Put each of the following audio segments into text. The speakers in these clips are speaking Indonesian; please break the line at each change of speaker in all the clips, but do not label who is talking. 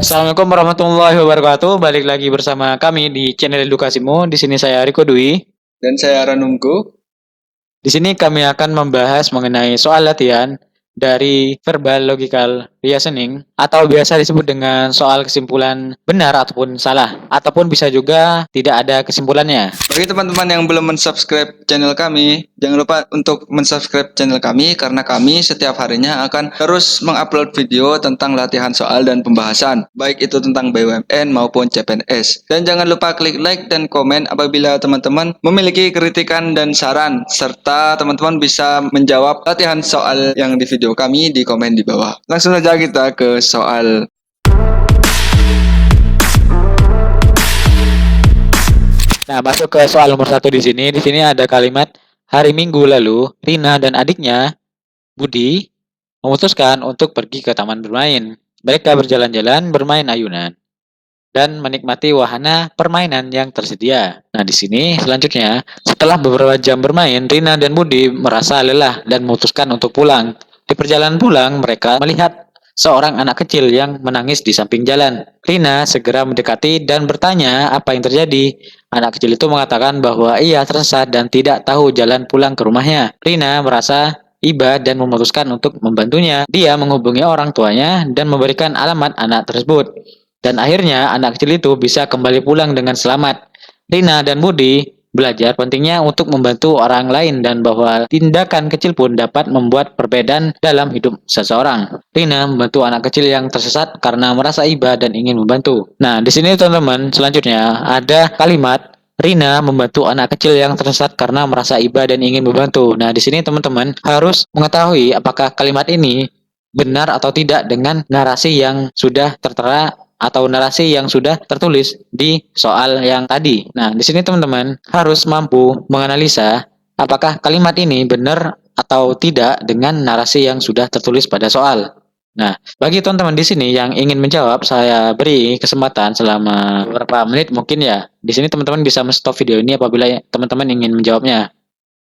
Assalamualaikum warahmatullahi wabarakatuh. Balik lagi bersama kami di channel Edukasimu. Di sini saya Riko Dwi.
Dan saya Ranungku.
Di sini kami akan membahas mengenai soal latihan dari verbal logical reasoning atau biasa disebut dengan soal kesimpulan benar ataupun salah, ataupun bisa juga tidak ada kesimpulannya.
Bagi teman-teman yang belum mensubscribe channel kami, jangan lupa untuk mensubscribe channel kami karena kami setiap harinya akan terus mengupload video tentang latihan soal dan pembahasan, baik itu tentang BUMN maupun CPNS. Dan jangan lupa klik like dan komen apabila teman-teman memiliki kritikan dan saran, serta teman-teman bisa menjawab latihan soal yang di video kami di komen di bawah. Langsung saja kita ke soal.
Nah, masuk ke soal nomor 1 di sini. Di sini ada kalimat, hari Minggu lalu, Rina dan adiknya, Budi, memutuskan untuk pergi ke taman bermain. Mereka berjalan-jalan, bermain ayunan, dan menikmati wahana permainan yang tersedia. Nah, di sini selanjutnya, setelah beberapa jam bermain, Rina dan Budi merasa lelah dan memutuskan untuk pulang. Di perjalanan pulang, mereka melihat seorang anak kecil yang menangis di samping jalan. Rina segera mendekati dan bertanya apa yang terjadi. Anak kecil itu mengatakan bahwa ia tersesat dan tidak tahu jalan pulang ke rumahnya. Rina merasa iba dan memutuskan untuk membantunya. Dia menghubungi orang tuanya dan memberikan alamat anak tersebut. Dan akhirnya anak kecil itu bisa kembali pulang dengan selamat. Rina dan Budi belajar pentingnya untuk membantu orang lain dan bahwa tindakan kecil pun dapat membuat perbedaan dalam hidup seseorang. Rina membantu anak kecil yang tersesat karena merasa iba dan ingin membantu. Nah, di sini teman-teman, selanjutnya ada kalimat Rina membantu anak kecil yang tersesat karena merasa iba dan ingin membantu. Nah, di sini teman-teman harus mengetahui apakah kalimat ini benar atau tidak dengan narasi yang sudah tertera atau narasi yang sudah tertulis di soal yang tadi. Nah, di sini teman-teman harus mampu menganalisa apakah kalimat ini benar atau tidak dengan narasi yang sudah tertulis pada soal. Nah, bagi teman-teman di sini yang ingin menjawab, saya beri kesempatan selama beberapa menit mungkin ya. Di sini teman-teman bisa men-stop video ini apabila teman-teman ingin menjawabnya.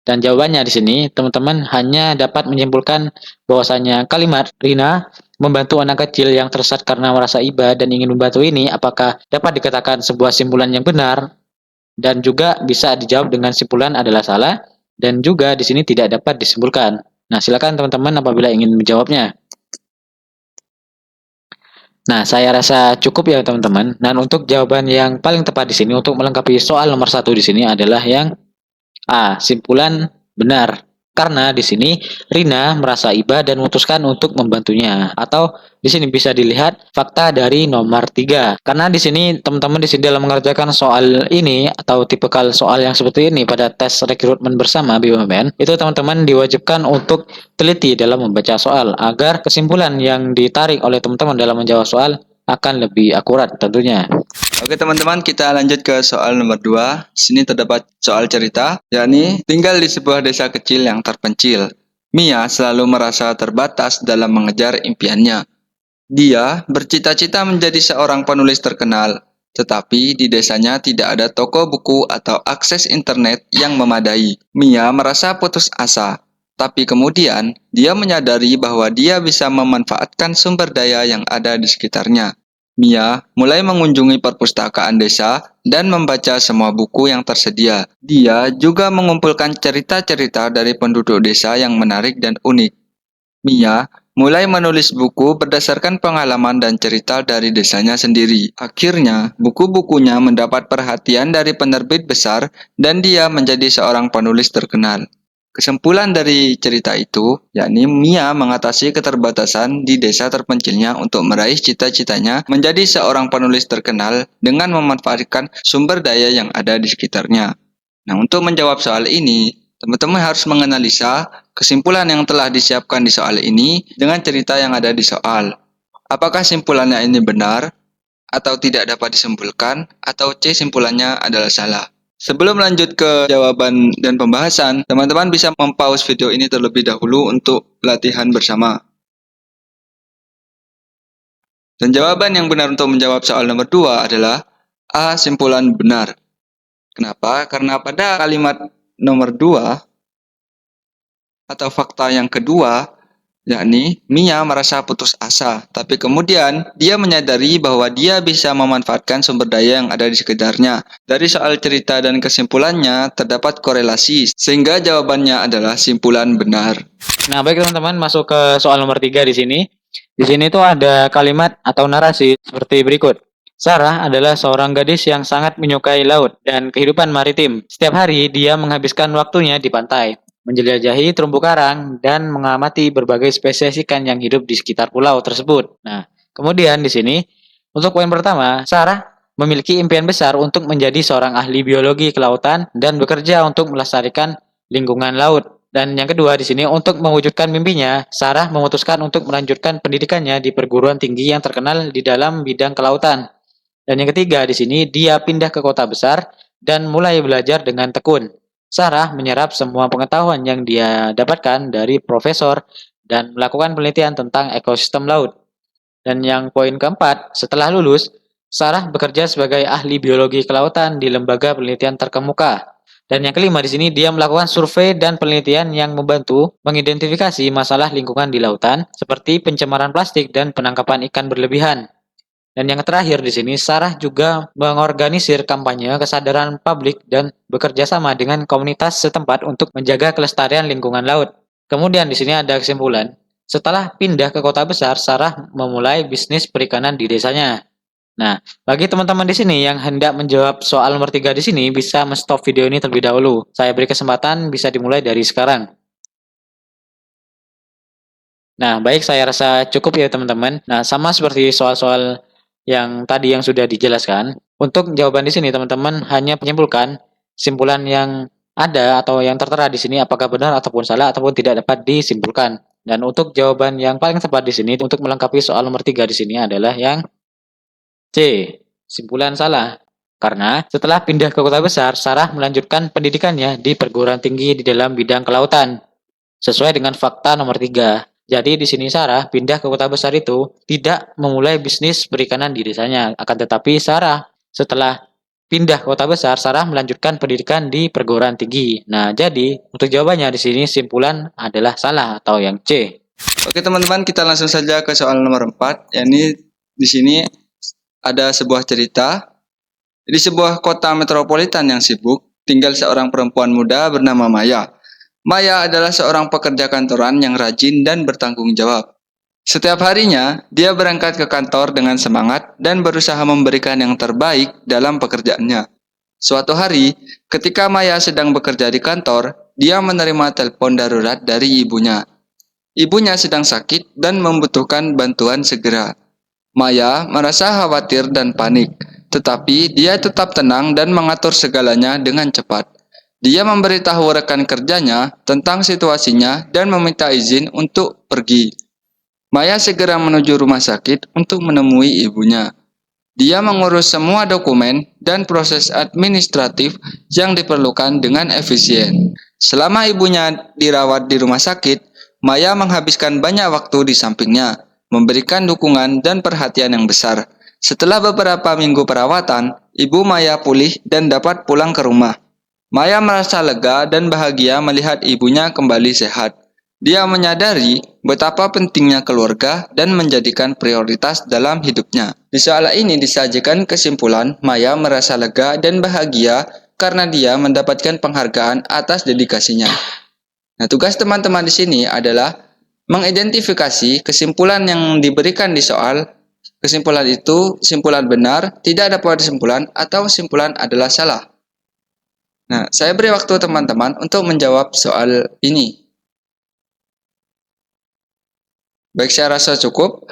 Dan jawabannya di sini, teman-teman hanya dapat menyimpulkan bahwasanya kalimat Rina membantu anak kecil yang tersesat karena merasa iba dan ingin membantu ini apakah dapat dikatakan sebuah simpulan yang benar dan juga bisa dijawab dengan simpulan adalah salah dan juga di sini tidak dapat disimpulkan. Nah, silakan teman-teman apabila ingin menjawabnya. Nah, saya rasa cukup ya teman-teman. Dan untuk jawaban yang paling tepat di sini untuk melengkapi soal nomor 1 di sini adalah yang A. Simpulan benar. Karena di sini Rina merasa iba dan memutuskan untuk membantunya. Atau di sini bisa dilihat fakta dari nomor 3. Karena di sini teman-teman di sini dalam mengerjakan soal ini atau tipikal soal yang seperti ini pada tes rekrutmen bersama BUMN, itu teman-teman diwajibkan untuk teliti dalam membaca soal agar kesimpulan yang ditarik oleh teman-teman dalam menjawab soal akan lebih akurat tentunya.
Oke teman-teman, kita lanjut ke soal nomor 2. Sini terdapat soal cerita, yakni tinggal di sebuah desa kecil yang terpencil. Mia selalu merasa terbatas dalam mengejar impiannya. Dia bercita-cita menjadi seorang penulis terkenal, tetapi di desanya tidak ada toko buku atau akses internet yang memadai. Mia merasa putus asa, tapi kemudian dia menyadari bahwa dia bisa memanfaatkan sumber daya yang ada di sekitarnya. Mia mulai mengunjungi perpustakaan desa dan membaca semua buku yang tersedia. Dia juga mengumpulkan cerita-cerita dari penduduk desa yang menarik dan unik. Mia mulai menulis buku berdasarkan pengalaman dan cerita dari desanya sendiri. Akhirnya, buku-bukunya mendapat perhatian dari penerbit besar dan dia menjadi seorang penulis terkenal. Kesimpulan dari cerita itu, yakni Mia mengatasi keterbatasan di desa terpencilnya untuk meraih cita-citanya menjadi seorang penulis terkenal dengan memanfaatkan sumber daya yang ada di sekitarnya. Nah, untuk menjawab soal ini, teman-teman harus menganalisa kesimpulan yang telah disiapkan di soal ini dengan cerita yang ada di soal. Apakah simpulannya ini benar, atau tidak dapat disimpulkan, atau C simpulannya adalah salah. Sebelum lanjut ke jawaban dan pembahasan, teman-teman bisa mempause video ini terlebih dahulu untuk latihan bersama. Dan jawaban yang benar untuk menjawab soal nomor 2 adalah A. Simpulan benar. Kenapa? Karena pada kalimat nomor 2 atau fakta yang kedua, yakni Mia merasa putus asa, tapi kemudian dia menyadari bahwa dia bisa memanfaatkan sumber daya yang ada di sekitarnya. Dari soal cerita dan kesimpulannya terdapat korelasi, sehingga jawabannya adalah simpulan benar.
Nah, baik teman-teman, masuk ke soal nomor 3 di sini. Di sini tuh ada kalimat atau narasi seperti berikut. Sarah adalah seorang gadis yang sangat menyukai laut dan kehidupan maritim. Setiap hari dia menghabiskan waktunya di pantai, menjelajahi terumbu karang, dan mengamati berbagai spesies ikan yang hidup di sekitar pulau tersebut. Nah, kemudian di sini, untuk poin pertama, Sarah memiliki impian besar untuk menjadi seorang ahli biologi kelautan dan bekerja untuk melestarikan lingkungan laut. Dan yang kedua di sini, untuk mewujudkan mimpinya, Sarah memutuskan untuk melanjutkan pendidikannya di perguruan tinggi yang terkenal di dalam bidang kelautan. Dan yang ketiga di sini, dia pindah ke kota besar dan mulai belajar dengan tekun. Sarah menyerap semua pengetahuan yang dia dapatkan dari profesor dan melakukan penelitian tentang ekosistem laut. Dan yang poin keempat, setelah lulus, Sarah bekerja sebagai ahli biologi kelautan di lembaga penelitian terkemuka. Dan yang kelima di sini, dia melakukan survei dan penelitian yang membantu mengidentifikasi masalah lingkungan di lautan seperti pencemaran plastik dan penangkapan ikan berlebihan. Dan yang terakhir di sini, Sarah juga mengorganisir kampanye kesadaran publik dan bekerja sama dengan komunitas setempat untuk menjaga kelestarian lingkungan laut. Kemudian di sini ada kesimpulan. Setelah pindah ke kota besar, Sarah memulai bisnis perikanan di desanya. Nah, bagi teman-teman di sini yang hendak menjawab soal nomor 3 di sini, bisa men-stop video ini terlebih dahulu. Saya beri kesempatan, bisa dimulai dari sekarang. Nah, baik, saya rasa cukup ya teman-teman. Nah, sama seperti soal-soal yang tadi yang sudah dijelaskan, untuk jawaban di sini teman-teman hanya menyimpulkan simpulan yang ada atau yang tertera di sini apakah benar ataupun salah ataupun tidak dapat disimpulkan. Dan untuk jawaban yang paling tepat di sini untuk melengkapi soal nomor 3 di sini adalah yang C. Simpulan salah. Karena setelah pindah ke kota besar, Sarah melanjutkan pendidikannya di perguruan tinggi di dalam bidang kelautan. Sesuai dengan fakta nomor 3. Jadi di sini Sarah pindah ke kota besar itu tidak memulai bisnis perikanan di desanya. Akan tetapi Sarah setelah pindah ke kota besar, Sarah melanjutkan pendidikan di perguruan tinggi. Nah, jadi untuk jawabannya di sini simpulan adalah salah atau yang C.
Oke teman-teman, kita langsung saja ke soal nomor 4, yakni di sini ada sebuah cerita. Di sebuah kota metropolitan yang sibuk, tinggal seorang perempuan muda bernama Maya. Maya adalah seorang pekerja kantoran yang rajin dan bertanggung jawab. Setiap harinya, dia berangkat ke kantor dengan semangat dan berusaha memberikan yang terbaik dalam pekerjaannya. Suatu hari, ketika Maya sedang bekerja di kantor, dia menerima telepon darurat dari ibunya. Ibunya sedang sakit dan membutuhkan bantuan segera. Maya merasa khawatir dan panik, tetapi dia tetap tenang dan mengatur segalanya dengan cepat. Dia memberitahu rekan kerjanya tentang situasinya dan meminta izin untuk pergi. Maya segera menuju rumah sakit untuk menemui ibunya. Dia mengurus semua dokumen dan proses administratif yang diperlukan dengan efisien. Selama ibunya dirawat di rumah sakit, Maya menghabiskan banyak waktu di sampingnya, memberikan dukungan dan perhatian yang besar. Setelah beberapa minggu perawatan, ibu Maya pulih dan dapat pulang ke rumah. Maya merasa lega dan bahagia melihat ibunya kembali sehat. Dia menyadari betapa pentingnya keluarga dan menjadikan prioritas dalam hidupnya. Di soal ini disajikan kesimpulan, Maya merasa lega dan bahagia karena dia mendapatkan penghargaan atas dedikasinya. Nah, tugas teman-teman di sini adalah mengidentifikasi kesimpulan yang diberikan di soal. Kesimpulan itu simpulan benar, tidak ada pada kesimpulan, atau simpulan adalah salah. Nah, saya beri waktu teman-teman untuk menjawab soal ini. Baik, saya rasa cukup.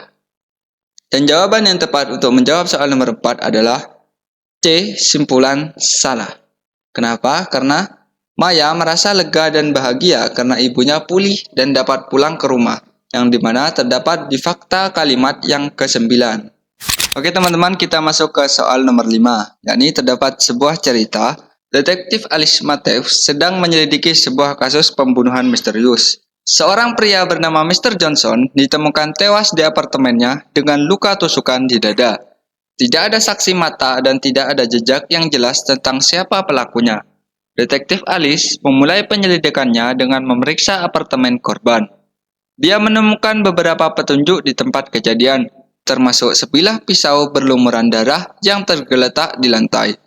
Dan jawaban yang tepat untuk menjawab soal nomor 4 adalah C, simpulan salah. Kenapa? Karena Maya merasa lega dan bahagia karena ibunya pulih dan dapat pulang ke rumah, yang dimana terdapat di fakta kalimat yang ke-9. Oke teman-teman, kita masuk ke soal nomor 5, yakni terdapat sebuah cerita. Detektif Alice Matthews sedang menyelidiki sebuah kasus pembunuhan misterius. Seorang pria bernama Mr. Johnson ditemukan tewas di apartemennya dengan luka tusukan di dada. Tidak ada saksi mata dan tidak ada jejak yang jelas tentang siapa pelakunya. Detektif Alice memulai penyelidikannya dengan memeriksa apartemen korban. Dia menemukan beberapa petunjuk di tempat kejadian, termasuk sebilah pisau berlumuran darah yang tergeletak di lantai.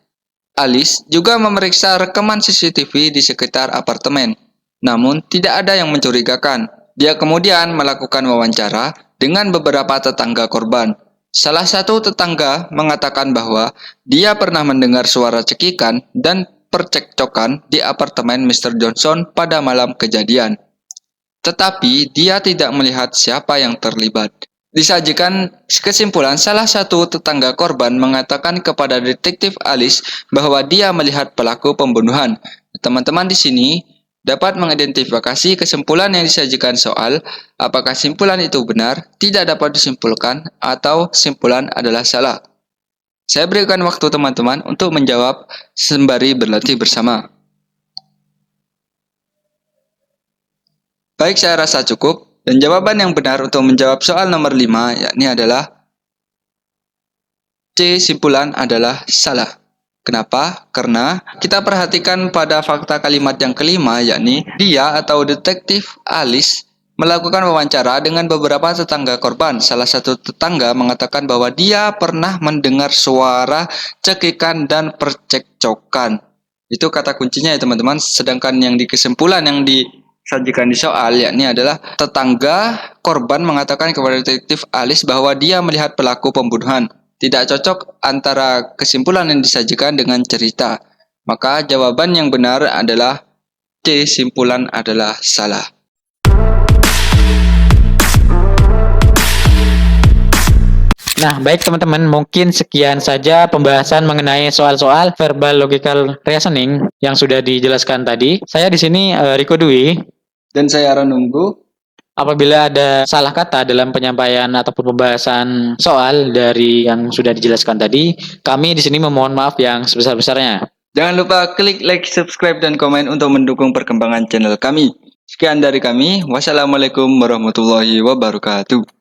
Alice juga memeriksa rekaman CCTV di sekitar apartemen, namun tidak ada yang mencurigakan. Dia kemudian melakukan wawancara dengan beberapa tetangga korban. Salah satu tetangga mengatakan bahwa dia pernah mendengar suara cekikan dan percekcokan di apartemen Mr. Johnson pada malam kejadian. Tetapi dia tidak melihat siapa yang terlibat. Disajikan kesimpulan, salah satu tetangga korban mengatakan kepada detektif Alice bahwa dia melihat pelaku pembunuhan. Teman-teman di sini dapat mengidentifikasi kesimpulan yang disajikan soal apakah simpulan itu benar, tidak dapat disimpulkan, atau simpulan adalah salah. Saya berikan waktu teman-teman untuk menjawab sembari berlatih bersama. Baik, saya rasa cukup. Dan jawaban yang benar untuk menjawab soal nomor 5 yakni adalah C, simpulan adalah salah. Kenapa? Karena kita perhatikan pada fakta kalimat yang kelima yakni dia atau detektif Alice melakukan wawancara dengan beberapa tetangga korban. Salah satu tetangga mengatakan bahwa dia pernah mendengar suara cekikan dan percekcokan. Itu kata kuncinya ya teman-teman. Sedangkan yang di kesimpulan yang disajikan di soal yakni adalah tetangga korban mengatakan kepada detektif Alice bahwa dia melihat pelaku pembunuhan. Tidak cocok antara kesimpulan yang disajikan dengan cerita. Maka jawaban yang benar adalah C, simpulan adalah salah.
Nah, baik teman-teman, mungkin sekian saja pembahasan mengenai soal-soal verbal logical reasoning yang sudah dijelaskan tadi. Saya di sini Riko Dwi.
Dan saya Ranunggu.
Apabila ada salah kata dalam penyampaian ataupun pembahasan soal dari yang sudah dijelaskan tadi, kami di sini memohon maaf yang sebesar-besarnya.
Jangan lupa klik like, subscribe, dan komen untuk mendukung perkembangan channel kami. Sekian dari kami. Wassalamualaikum warahmatullahi wabarakatuh.